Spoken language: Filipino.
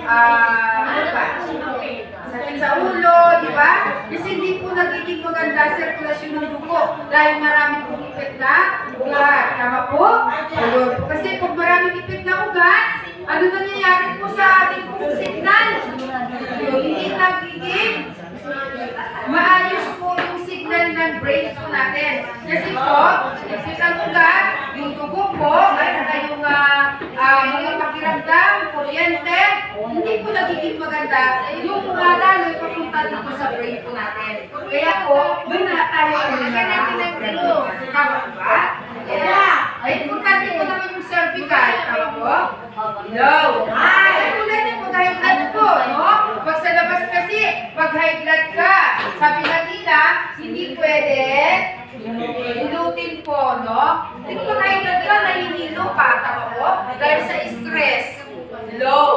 ano ba? Sakit sa ulo, di ba? Kasi hindi po nagiging maganda sirkulasyon ng dugo dahil marami pong ipit na ugat. Tama po? Kasi pag maraming ipit na ugat, ano nangyayari po sa ating pong signal? Hindi nagiging maayos po yung signal ng brain po natin. Kasi po, ipit ang ugat, yung dugo po, at yung mga pakiramdam, kuryente, hindi po nagiging maganda. Yung lalo papunta dito sa brain po natin. Kaya po, doon na tayo tama ba? Ay, importante po naman yung cervical. Tama po? Hello. Ay, tulad niyo po high blood po, no? Pag sa labas kasi, pag high blood ka, sabi na nila, hindi pwede ilutin po, no? Hindi pag high blood ka, nahihilo pa, tama po? Dahil sa stress. Hello.